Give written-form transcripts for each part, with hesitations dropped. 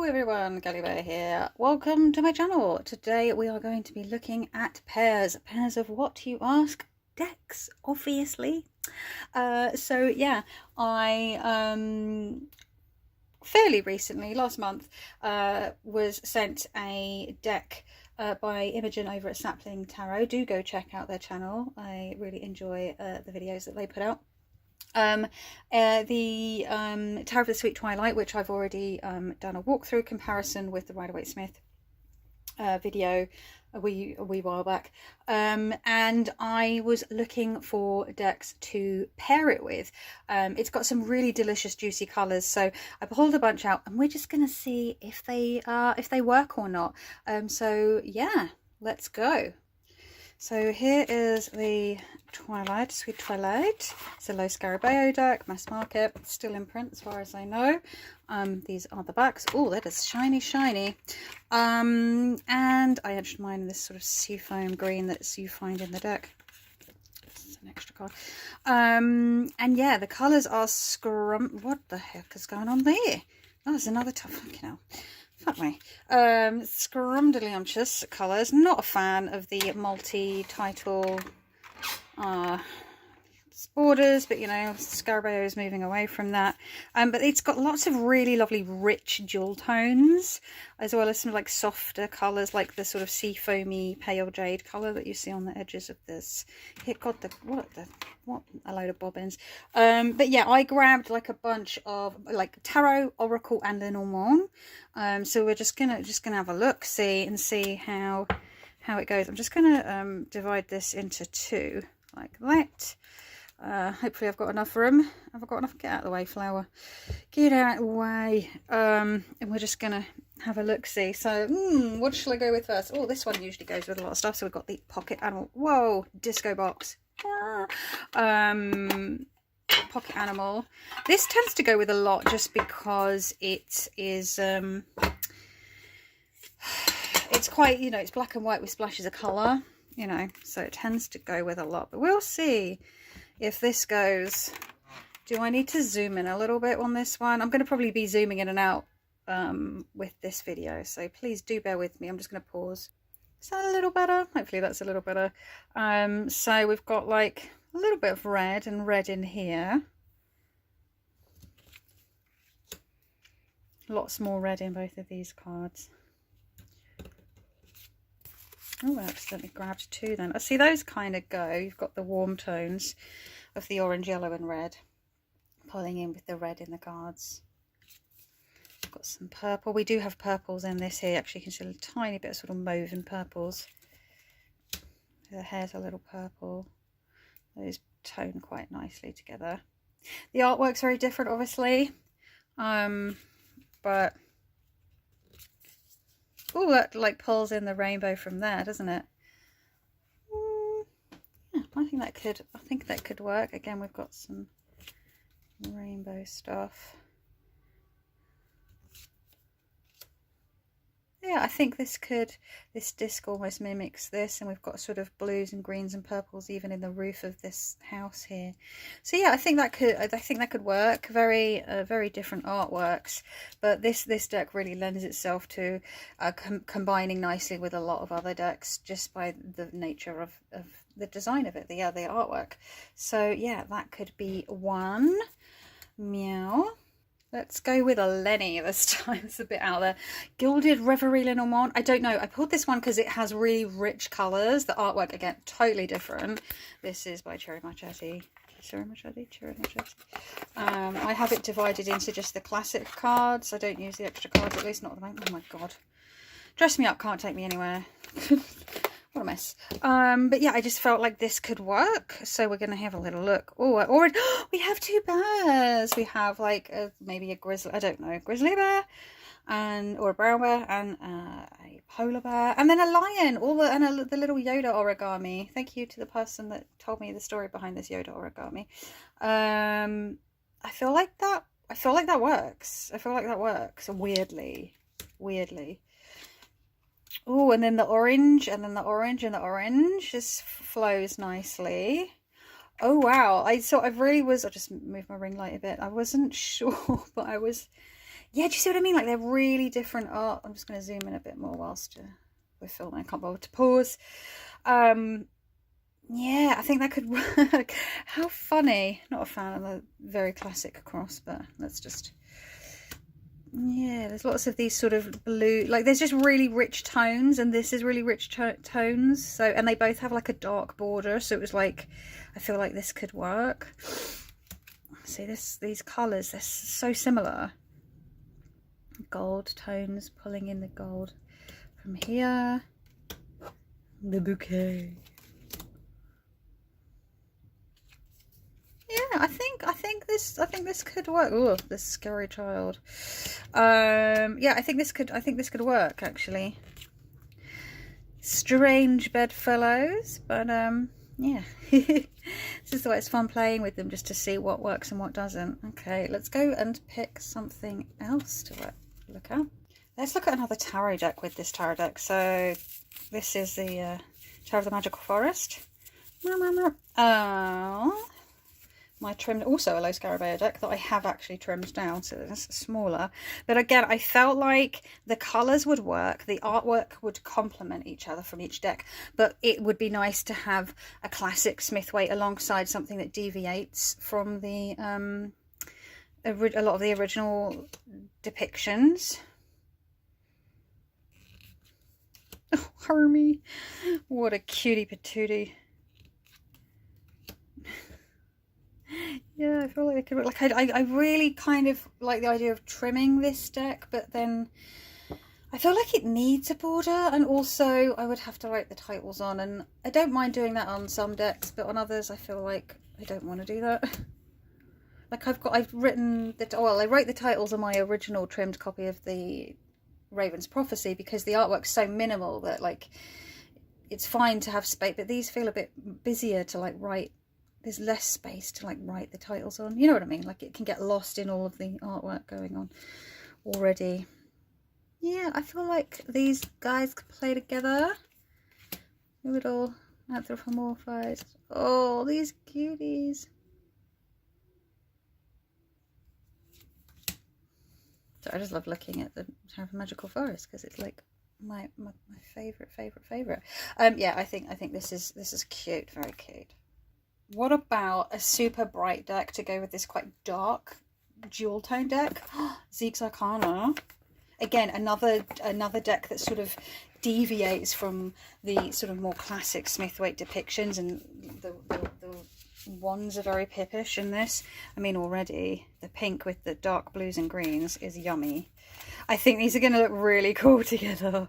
Everyone, Gallivere here. Welcome to my channel. Today we are going to be looking at pairs. Pairs of what, you ask? Decks, obviously. So yeah, I fairly recently, last month, was sent a deck by Imogen over at Sapling Tarot. Do go check out their channel. I really enjoy the videos that they put out. The Tarot of the Sweet Twilight, which I've already done a walkthrough comparison with the Rider-Waite-Smith video a wee while back, and I was looking for decks to pair it with. It's got some really delicious juicy colours, so I pulled a bunch out and we're just gonna see if they work or not. So yeah, let's go. So here is the Twilight, Sweet Twilight. It's a low Scarabeo deck, mass market, still in print as far as I know. These are the backs. Oh, that is shiny, shiny. And I edged mine in this sort of seafoam green that you find in the deck. It's an extra card. And yeah, the colours are what the heck is going on there? Oh, there's another tough, fucking hell. Fuck me. Scrumdiddlyumptious colours. Not a fan of the multi-title borders, but you know, Scarabeo is moving away from that. But it's got lots of really lovely rich jewel tones, as well as some like softer colours, like the sort of sea foamy pale jade colour that you see on the edges of this. It got the what a load of bobbins. But yeah, I grabbed like a bunch of like Tarot, Oracle, and Lenormand. So we're just gonna have a look, see how it goes. I'm just gonna divide this into two like that. Hopefully I've got enough room. Have I got enough? Get out of the way, flower. Get out of the way. And we're just gonna have a look, see. So what shall I go with first? Oh, this one usually goes with a lot of stuff. So we've got the pocket animal. Whoa, disco box. Pocket animal. This tends to go with a lot just because it is it's quite, you know, it's black and white with splashes of colour, you know, so it tends to go with a lot. But we'll see if this goes. Do I need to zoom in a little bit on this one? I'm going to probably be zooming in and out with this video, so please do bear with me. I'm just going to pause. Is that a little better? Hopefully that's a little better. So we've got like a little bit of red and red in here. Lots more red in both of these cards. Oh, I accidentally grabbed two then. I see those kind of go. You've got the warm tones of the orange, yellow and red pulling in with the red in the cards. I've got some purple. We do have purples in this here. Actually, you can see a tiny bit of sort of mauve and purples. The hair's a little purple. Those tone quite nicely together. The artwork's very different, obviously. But oh, that like pulls in the rainbow from there, doesn't it? Yeah, I think that could work. Again, we've got some rainbow stuff. Yeah, I think this disc almost mimics this, and we've got sort of blues and greens and purples even in the roof of this house here. So yeah, I think that could work. Very very different artworks, but this deck really lends itself to combining nicely with a lot of other decks just by the nature of the design of it, the artwork. So yeah, that could be one. Meow. Let's go with a Lenny this time. It's a bit out there. Gilded Reverie Lenormand. I don't know. I pulled this one because it has really rich colours. The artwork, again, totally different. This is by Cherry Marchetti. I have it divided into just the classic cards. I don't use the extra cards, at least not at the moment. Oh my god. Dress me up, can't take me anywhere. What a mess. But yeah, I just felt like this could work, so we're gonna have a little look. Oh, already we have two bears. We have like maybe a grizzly, I don't know, grizzly bear, or a brown bear, and a polar bear, and then a lion. The little Yoda origami. Thank you to the person that told me the story behind this Yoda origami. I feel like that works. I feel like that works weirdly. Oh, and then the orange, and then the orange, and the orange just flows nicely. Oh wow, I really was. I'll just move my ring light a bit. I wasn't sure, but I was Yeah, do you see what I mean? Like they're really different art. I'm just going to zoom in a bit more whilst we're filming. I can't bother to pause. Yeah, I think that could work. How funny. Not a fan of the very classic cross, but let's just... Yeah, there's lots of these sort of blue, like there's just really rich tones, and this is really rich tones. So, and they both have like a dark border, so it was like, I feel like this could work. See these colours, they're so similar. Gold tones, pulling in the gold from here. The bouquet. Yeah, I think this could work. Oh, this scary child. Yeah, I think this could work actually. Strange bedfellows, but yeah. This is why it's fun playing with them, just to see what works and what doesn't. Okay, let's go and pick something else to look at. Let's look at another tarot deck with this tarot deck. So this is the Tarot of the Magical Forest. My trimmed, also a low Scarabeo deck that I have actually trimmed down, so it's smaller. But again, I felt like the colours would work, the artwork would complement each other from each deck, but it would be nice to have a classic Smithwaite alongside something that deviates from the a lot of the original depictions. Oh, Hermie, what a cutie patootie. Yeah, I feel like it could, like I really kind of like the idea of trimming this deck, but then I feel like it needs a border, and also I would have to write the titles on, and I don't mind doing that on some decks, but on others I feel like I don't want to do that. Like I've written I wrote the titles on my original trimmed copy of the Raven's Prophecy because the artwork's so minimal that like it's fine to have space, but these feel a bit busier to like write. There's less space to like write the titles on, you know what I mean? Like it can get lost in all of the artwork going on already. Yeah, I feel like these guys could play together. Little anthropomorphized. Oh, these cuties. So I just love looking at the Tarot of the Magical Forest because it's like my favorite. Yeah, I think this is cute, very cute. What about a super bright deck to go with this quite dark dual tone deck? Zeke's Arcana. Again, another deck that sort of deviates from the sort of more classic Smithwaite depictions, and the wands are very pippish in this. I mean, already the pink with the dark blues and greens is yummy. I think these are going to look really cool together.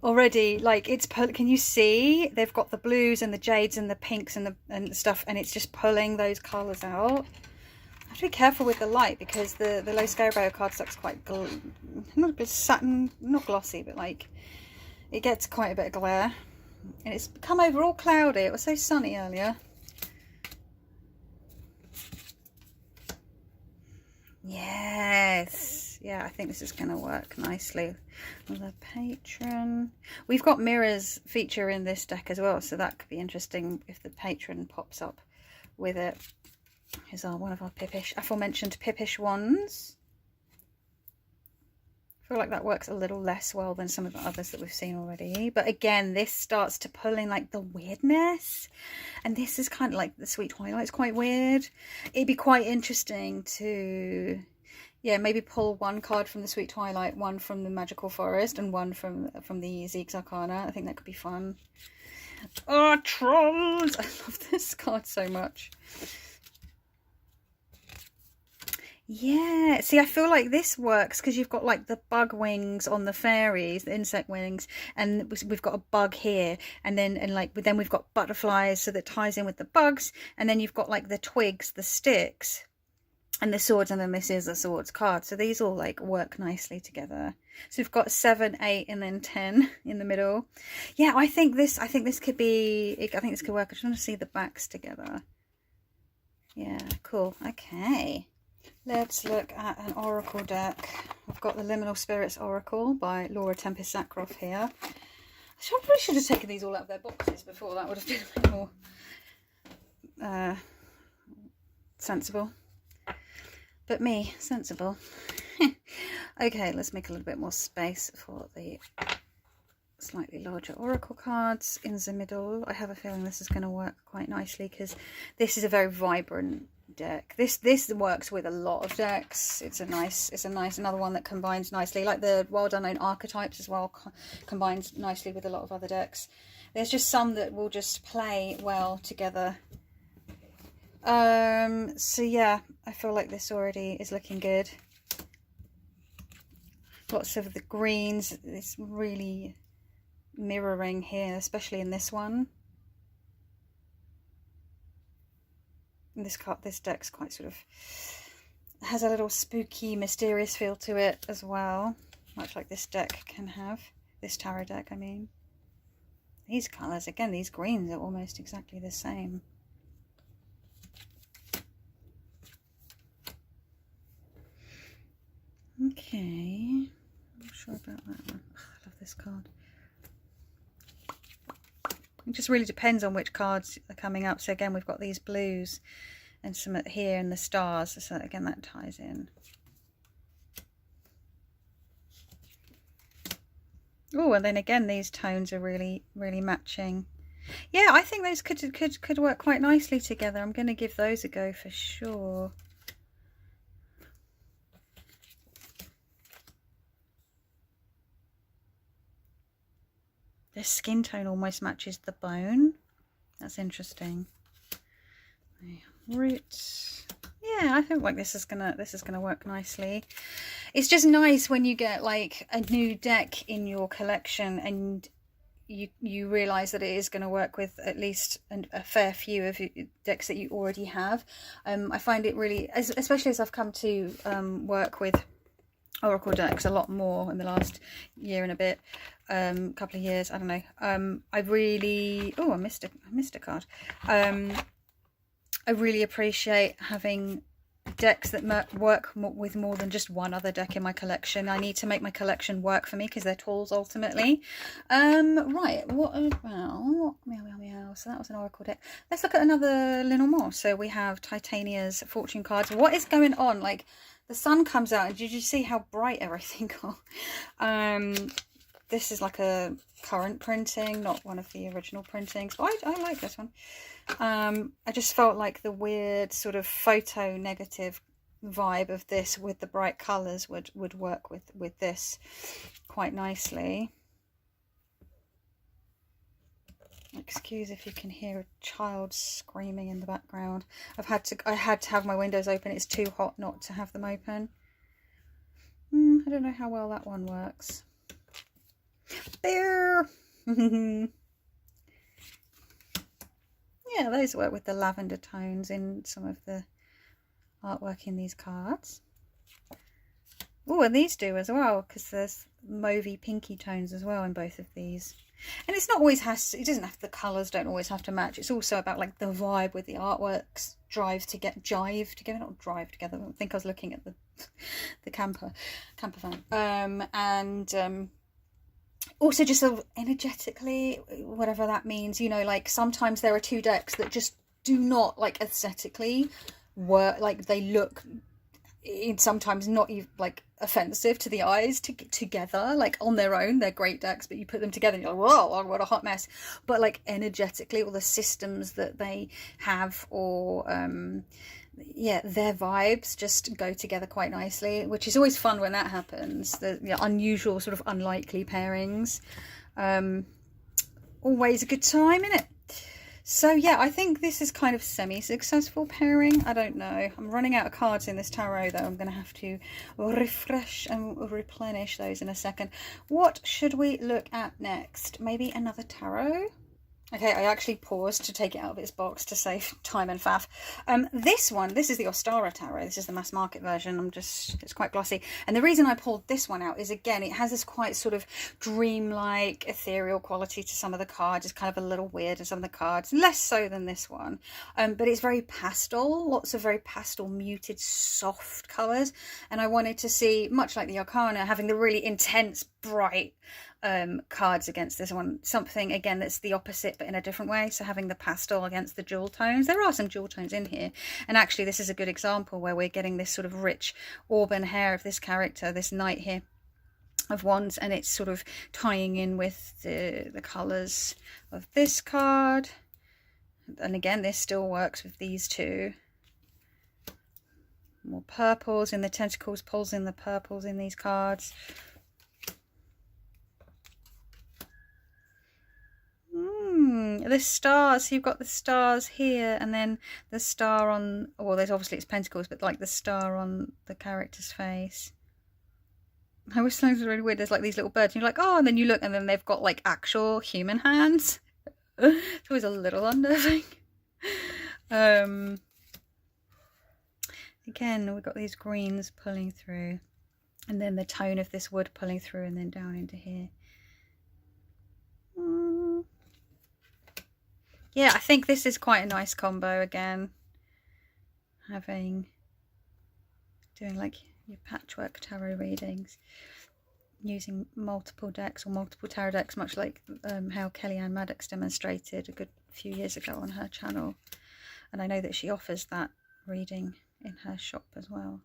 Already, like it's can you see they've got the blues and the jades and the pinks and the stuff, and it's just pulling those colors out. I have to be careful with the light because the low Scarabeo cardstock's quite not satin, not glossy, but like it gets quite a bit of glare, and it's come over all cloudy. It was so sunny earlier. Yes, yeah, I think this is going to work nicely with a patron. We've got mirrors feature in this deck as well, so that could be interesting if the patron pops up with it. Here's one of our aforementioned pippish ones. I feel like that works a little less well than some of the others that we've seen already, but again, this starts to pull in like the weirdness, and this is kind of like the Sweet Twilight. It's quite weird. It'd be quite interesting to, yeah, maybe pull one card from the Sweet Twilight, one from the Magical Forest, and one from the Zeke's Arcana. I think that could be fun. Oh, trolls! I love this card so much. Yeah, see, I feel like this works because you've got like the bug wings on the fairies, the insect wings, and we've got a bug here, and then then we've got butterflies, so that ties in with the bugs, and then you've got like the twigs, the sticks, and the swords, and then this is a swords card. So these all like work nicely together. So we've got 7, 8, and then 10 in the middle. Yeah, I think this could be. I think this could work. I just want to see the backs together. Yeah, cool. Okay. Let's look at an oracle deck. I've got the Liminal Spirits Oracle by Laura Tempest Zakroff here. I probably should have taken these all out of their boxes before. That would have been a bit more sensible. But me, sensible. Okay, let's make a little bit more space for the slightly larger oracle cards in the middle. I have a feeling this is going to work quite nicely because this is a very vibrant deck. This works with a lot of decks. It's a nice another one that combines nicely, like the Wild Unknown Archetypes as well, combines nicely with a lot of other decks. There's just some that will just play well together. So yeah, I feel like this already is looking good. Lots of the greens. It's really mirroring here, especially in this one. And this deck's quite sort of has a little spooky, mysterious feel to it as well, much like this deck can have. This tarot deck, I mean. These colours, again, these greens are almost exactly the same. Okay, I'm not sure about that one. Oh, I love this card. It just really depends on which cards are coming up. So again, we've got these blues and some here and the stars. So again, that ties in. Oh, and then again, these tones are really matching. Yeah, I think those could work quite nicely together. I'm going to give those a go for sure. The skin tone almost matches the bone. That's interesting. Roots. Yeah, I think like this is gonna work nicely. It's just nice when you get like a new deck in your collection and you realize that it is going to work with at least a fair few of decks that you already have. I find it really, especially as I've come to work with Oracle decks a lot more in the last year and a bit, couple of years, I don't know. I really, oh, I missed a card. I really appreciate having decks that work with more than just one other deck in my collection. I need to make my collection work for me because they're tools ultimately. Right, what about meow. So that was an Oracle deck. Let's look at another Lenormand. So we have Titania's fortune cards. What is going on? Like the sun comes out and did you see how bright everything got? This is like a current printing, not one of the original printings, but I like this one. I just felt like the weird sort of photo negative vibe of this with the bright colours would work with this quite nicely. Excuse if you can hear a child screaming in the background. I had to have my windows open. It's too hot not to have them open. I don't know how well that one works. There. Yeah, those work with the lavender tones in some of the artwork in these cards. Oh, and these do as well, because there's mauvey pinky tones as well in both of these. And it's not always it doesn't have, the colours don't always have to match. It's also about like the vibe with the artworks jive together, not drive together. I think I was looking at the camper van. Also just sort of energetically, whatever that means, you know, like sometimes there are two decks that just do not like aesthetically work, like they look sometimes not even like offensive to the eyes together, like on their own they're great decks, but you put them together and you're like, whoa, what a hot mess. But like energetically, all the systems that they have, or yeah, their vibes just go together quite nicely, which is always fun when that happens. The unusual sort of unlikely pairings, always a good time, isn't it? So yeah, I think this is kind of semi-successful pairing. I don't know. I'm running out of cards in this tarot though. I'm going to have to refresh and replenish those in a second. What should we look at next? Maybe another tarot? Okay, I actually paused to take it out of its box to save time and faff. This is the Ostara Tarot. This is the mass market version. It's quite glossy. And the reason I pulled this one out is, again, it has this quite sort of dreamlike, ethereal quality to some of the cards. It's kind of a little weird in some of the cards, less so than this one. But it's very pastel, lots of very pastel, muted, soft colours. And I wanted to see, much like the Arcana, having the really intense, bright, cards against this one. Something, again, that's the opposite but in a different way. So having the pastel against the jewel tones. There are some jewel tones in here. And actually this is a good example where we're getting this sort of rich auburn hair of this character, this knight here of wands, and it's sort of tying in with the colours of this card. And again, this still works with these two. More purples in the tentacles, pulls in the purples in these cards. The stars, so you've got the stars here, and then the star on, well, there's obviously it's pentacles, but like the star on the character's face. I always think it's really weird. There's like these little birds, and you're like, oh, and then you look, and then they've got like actual human hands. It's always a little unnerving. Again, we've got these greens pulling through, and then the tone of this wood pulling through, and then down into here. Yeah, I think this is quite a nice combo again. Doing like your patchwork tarot readings, using multiple decks or multiple tarot decks, much like how Kellyanne Maddox demonstrated a good few years ago on her channel. And I know that she offers that reading in her shop as well.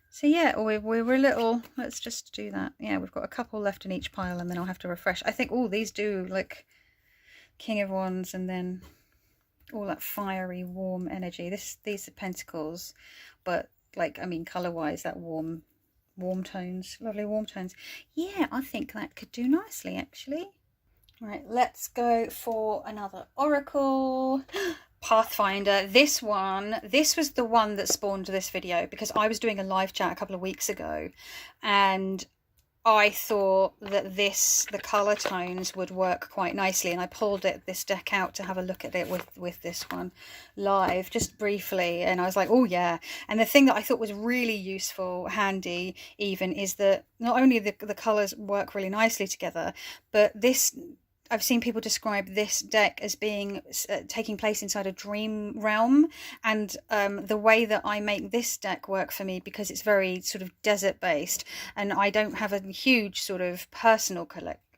So yeah, we're a little, let's just do that. Yeah, we've got a couple left in each pile, and then I'll have to refresh. I think all these do like King of Wands, and then all that fiery warm energy. These are pentacles, but like, I mean, color wise, that warm tones, lovely warm tones. Yeah, I think that could do nicely actually. Right, let's go for another oracle. Pathfinder. This was the one that spawned this video, because I was doing a live chat a couple of weeks ago, and I thought that the colour tones would work quite nicely, and I pulled this deck out to have a look at it with this one live, just briefly, and I was like, oh yeah. And the thing that I thought was really useful, handy even, is that not only the colours work really nicely together, but this, I've seen people describe this deck as being taking place inside a dream realm, and the way that I make this deck work for me, because it's very sort of desert based, and I don't have a huge sort of personal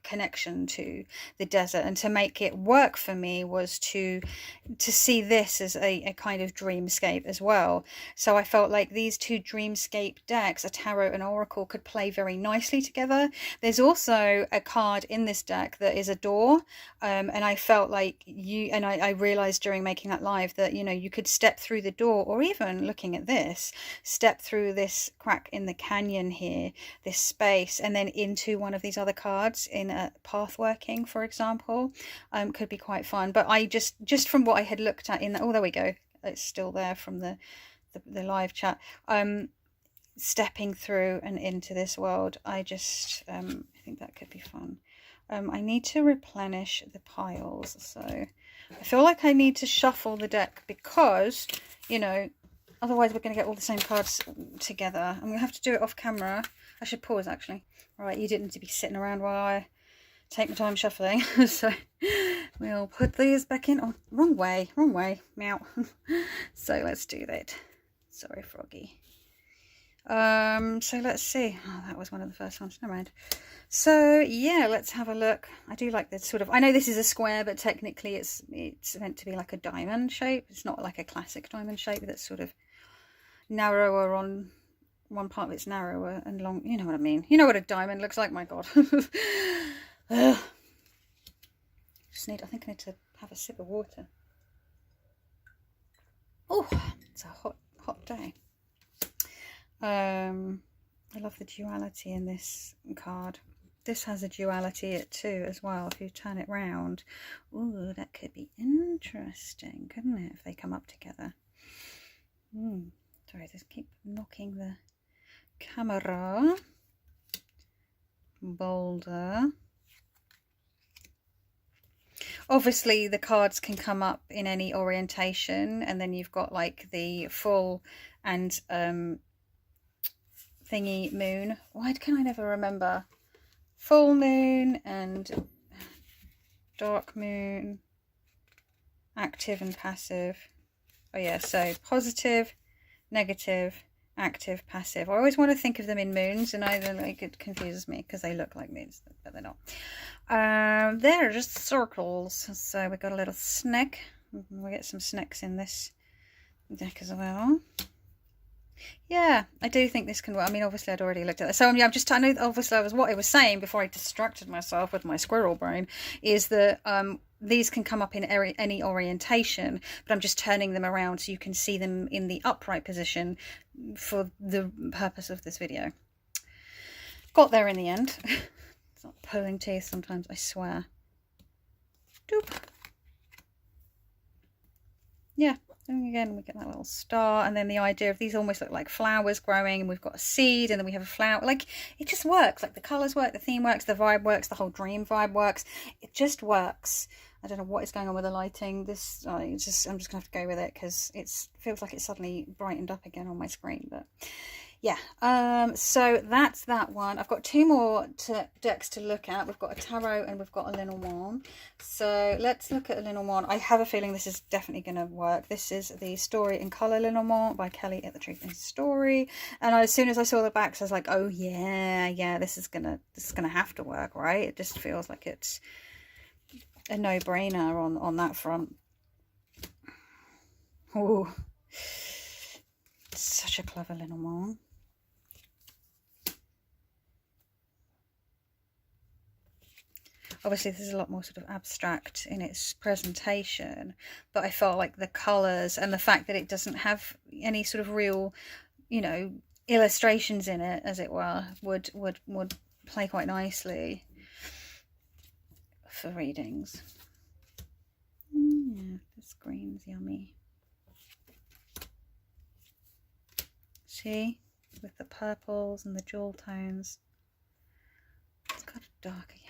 connection to the desert, and to make it work for me was to see this as a kind of dreamscape as well. So I felt like these two dreamscape decks, a tarot and oracle, could play very nicely together. There's also a card in this deck that is a door, and I felt like I realized during making that live that, you know, you could step through the door, or even looking at this, step through this crack in the canyon here, this space, and then into one of these other cards in path working, for example. Could be quite fun. But I just from what I had looked at in the, oh, there we go, it's still there from the live chat, stepping through and into this world, I think that could be fun. I need to replenish the piles, so I feel like I need to shuffle the deck, because, you know, otherwise we're going to get all the same cards together. I'm going to have to do it off camera. I should pause actually. Right, you didn't need to be sitting around while I take my time shuffling. So we'll put these back in. Oh, wrong way, meow. So let's do that. Sorry, Froggy. So let's see. Oh, that was one of the first ones, never mind. So yeah, let's have a look. I do like this sort of, I know this is a square, but technically it's meant to be like a diamond shape. It's not like a classic diamond shape that's sort of narrower on one part of it's narrower and long, you know what I mean. You know what a diamond looks like, my god. I think I need to have a sip of water. Oh, it's a hot day. I love the duality in this card. This has a duality it too as well, if you turn it round. Ooh, that could be interesting, couldn't it, if they come up together. Sorry, just keep knocking the camera. Boulder. Obviously the cards can come up in any orientation, and then you've got like the full and thingy moon. Why can I never remember? Full moon and dark moon, active and passive. Oh yeah, so positive, negative active, passive. I always want to think of them in moons, and it confuses me because they look like moons, but they're not. They're just circles. So we got a little snake. We'll get some snakes in this deck as well. Yeah, I do think this can work. I mean, obviously I'd already looked at that. So yeah, I know obviously what I was saying before I distracted myself with my squirrel brain is that these can come up in any orientation, but I'm just turning them around so you can see them in the upright position for the purpose of this video. Got there in the end. It's not pulling teeth sometimes, I swear. Doop. Yeah. And again, we get that little star, and then the idea of these almost look like flowers growing, and we've got a seed, and then we have a flower. Like, it just works. Like, the colours work, the theme works, the vibe works, the whole dream vibe works. It just works. I don't know what is going on with the lighting. This, I'm just going to have to go with it because it feels like it's suddenly brightened up again on my screen. But yeah, so that's that one. I've got two more decks to look at. We've got a tarot and we've got a Lenormand. So let's look at a Lenormand. I have a feeling this is definitely going to work. This is the Story in Colour Lenormand by Kelly at The Truth in Story. And as soon as I saw the backs, I was like, oh yeah, this is gonna have to work, right? It just feels like it's a no-brainer on that front. Oh, such a clever Lenormand. Obviously, this is a lot more sort of abstract in its presentation, but I felt like the colours and the fact that it doesn't have any sort of real, you know, illustrations in it, as it were, would play quite nicely for readings. Yeah, this green's yummy. See, with the purples and the jewel tones. It's got dark again.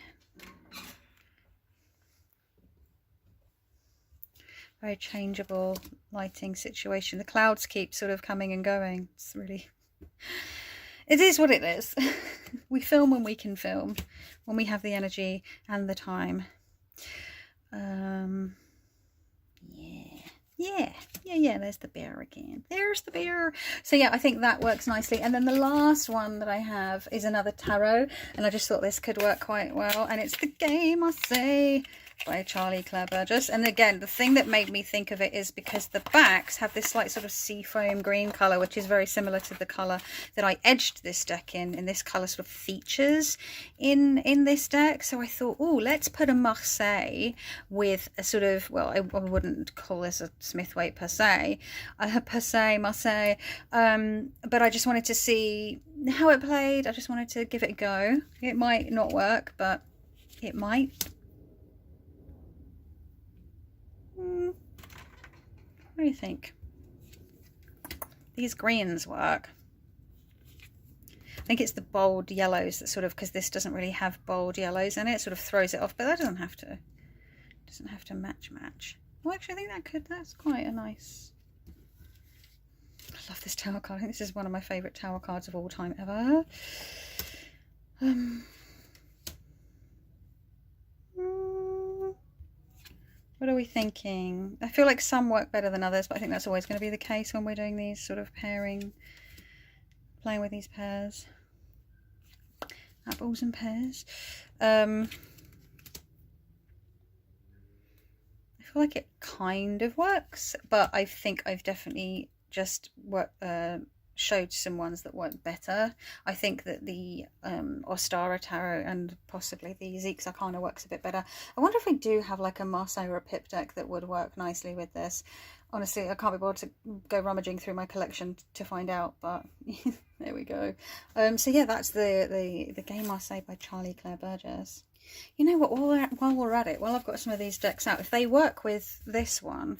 Very changeable lighting situation. The clouds keep sort of coming and going. It's really, it is what it is. We film when we can film, when we have the energy and the time. Yeah, there's the bear again. There's the bear. So yeah, I think that works nicely. And then the last one that I have is another tarot, and I just thought this could work quite well, and it's The Game I Say by Charlie Claire Burgess. And again, the thing that made me think of it is because the backs have this like sort of seafoam green colour, which is very similar to the colour that I edged this deck in this colour sort of features in this deck. So I thought, oh, let's put a Marseille with a sort of, well, I wouldn't call this a Smithwaite per se, Marseille, but I just wanted to see how it played. I just wanted to give it a go. It might not work, but it might. What do you think? These greens work. I think it's the bold yellows that sort of, because this doesn't really have bold yellows in it, sort of throws it off, but that doesn't have to match. Well, actually, I think that's quite a nice. I love this tower card. I think this is one of my favourite tower cards of all time ever. What are we thinking? I feel like some work better than others, but I think that's always going to be the case when we're doing these sort of playing with these pairs. Apples and pears. I feel like it kind of works, but I think I've definitely just showed some ones that work better. I think that the Ostara Tarot and possibly the Zeke's Arcana works a bit better. I wonder if I do have like a Marseille or a Pip deck that would work nicely with this. Honestly, I can't be bothered to go rummaging through my collection to find out, but there we go. So yeah, that's the Game Marseille by Charlie Claire Burgess. You know what, while we're at it, while I've got some of these decks out, if they work with this one,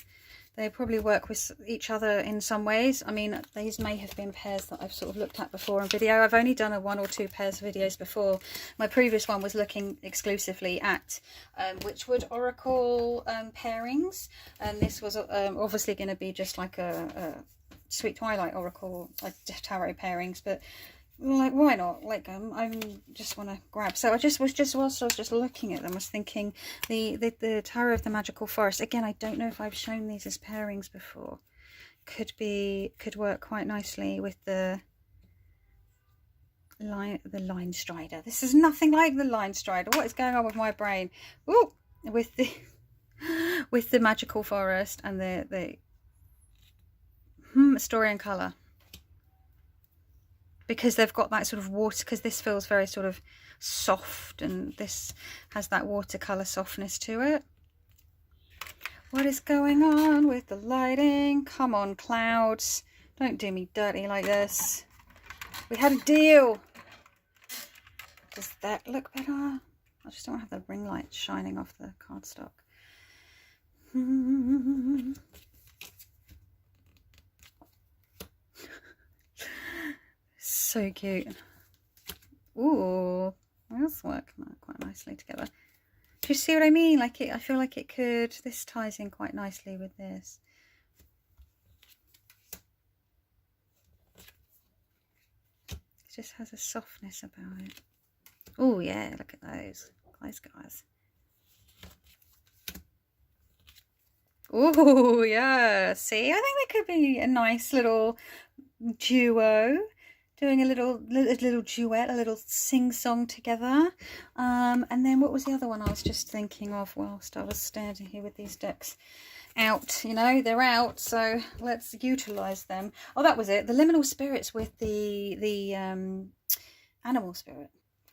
they probably work with each other in some ways. I mean, these may have been pairs that I've sort of looked at before in video. I've only done a 1 or 2 pairs videos before. My previous one was looking exclusively at Witchwood Oracle pairings. And this was obviously going to be just like a Sweet Twilight Oracle tarot pairings. But like, why not? Like, I'm just want to grab. So I just whilst I was just looking at them, I was thinking the Tower of the Magical Forest. Again, I don't know if I've shown these as pairings before. Could work quite nicely with the line strider. This is nothing like the line strider. What is going on with my brain? Ooh, with the with the Magical Forest and the story and colour. Because they've got that sort of water, because this feels very sort of soft and this has that watercolour softness to it. What is going on with the lighting? Come on, clouds. Don't do me dirty like this. We had a deal. Does that look better? I just don't have the ring light shining off the cardstock. So cute. Ooh, that's working quite nicely together. Do you see what I mean? Like I feel like it could. This ties in quite nicely with this. It just has a softness about it. Oh yeah, look at those guys. Oh yeah, see, I think they could be a nice little duo, doing a little duet, a little sing-song together. And then what was the other one I was just thinking of whilst I was standing here with these decks out? You know, they're out, so let's utilize them. Oh, that was it, the liminal spirits with the animal spirit.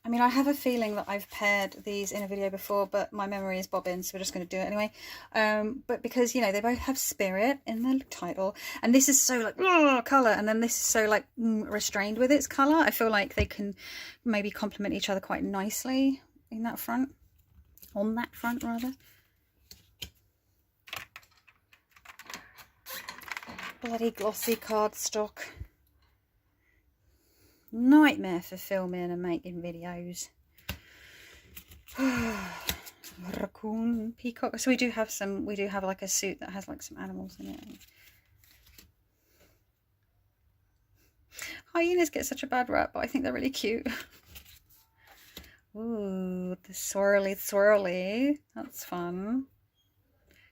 I mean, I have a feeling that I've paired these in a video before, but my memory is bobbing, so we're just going to do it anyway. But because, you know, they both have spirit in the title, and this is so like colour, and then this is so like restrained with its colour. I feel like they can maybe complement each other quite nicely in that front, on that front rather. Bloody glossy cardstock. Nightmare for filming and making videos. Raccoon, peacock. So we do have like a suit that has like some animals in it. Hyenas get such a bad rap, but I think they're really cute. Ooh, the swirly. That's fun.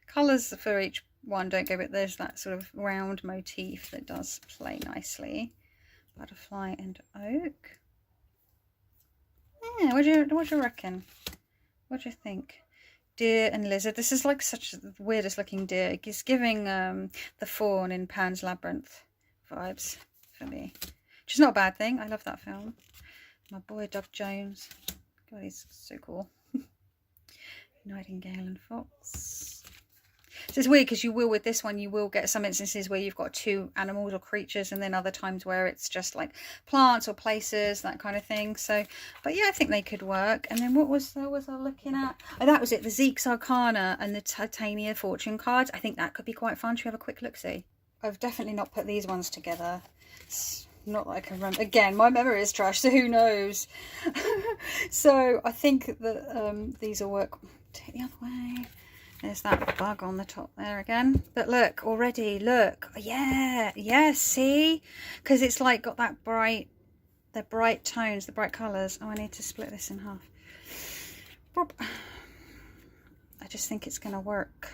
Colours for each one don't go, but there's that sort of round motif that does play nicely. Butterfly and oak. Yeah, what do you reckon? What do you think? Deer and lizard. This is like such the weirdest looking deer. It's giving the fawn in Pan's Labyrinth vibes for me, which is not a bad thing. I love that film. My boy Doug Jones. God, he's so cool. Nightingale and fox. So it's weird because you will, with this one, you will get some instances where you've got two animals or creatures, and then other times where it's just like plants or places, that kind of thing. So, but yeah, I think they could work. And then what was I looking at? Oh, that was it. The Zeke's Arcana and the Titania Fortune cards. I think that could be quite fun. Should we have a quick look-see? I've definitely not put these ones together. It's not that I can remember. Again, my memory is trash, so who knows? So I think that these will work. Take the other way. There's that bug on the top there again. But look, already, look. Yeah, see? Because it's like got that the bright tones, the bright colours. Oh, I need to split this in half. I just think it's going to work.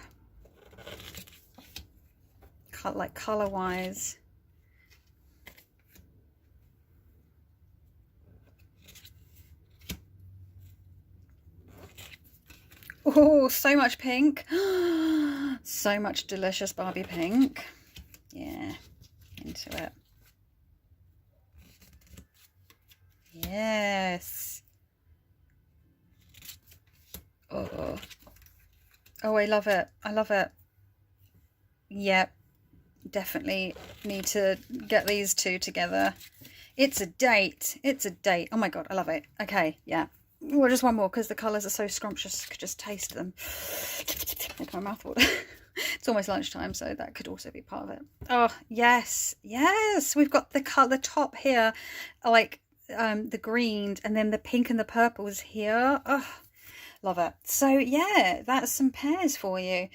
Like colour-wise. Oh, so much pink. So much delicious Barbie pink. Yeah, into it. Yes. Oh, I love it. I love it. Yep. Definitely need to get these two together. It's a date. It's a date. Oh my God, I love it. Okay, yeah. Well, just one more because the colours are so scrumptious. I could just taste them. Make my mouth water. It's almost lunchtime, so that could also be part of it. Oh, yes. Yes. We've got the top here, like the green, and then the pink and the purples here. Oh, love it. So yeah, that's some pairs for you.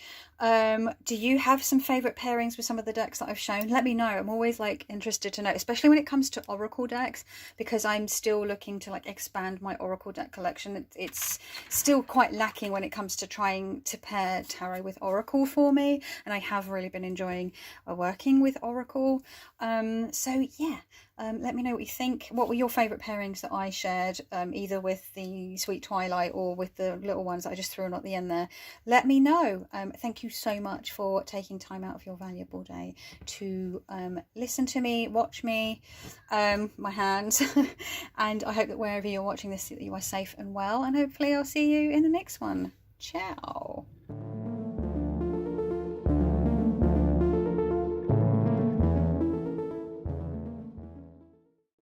Do you have some favorite pairings with some of the decks that I've shown? Let me know. I'm always like interested to know, especially when it comes to Oracle decks, because I'm still looking to like expand my Oracle deck collection. It's still quite lacking when it comes to trying to pair tarot with Oracle for me, and I have really been enjoying working with Oracle. So yeah. Let me know what you think. What were your favourite pairings that I shared, either with the Sweet Twilight or with the little ones that I just threw in at the end there? Let me know. Thank you so much for taking time out of your valuable day to listen to me, watch me, my hands. And I hope that wherever you're watching this, that you are safe and well. And hopefully I'll see you in the next one. Ciao.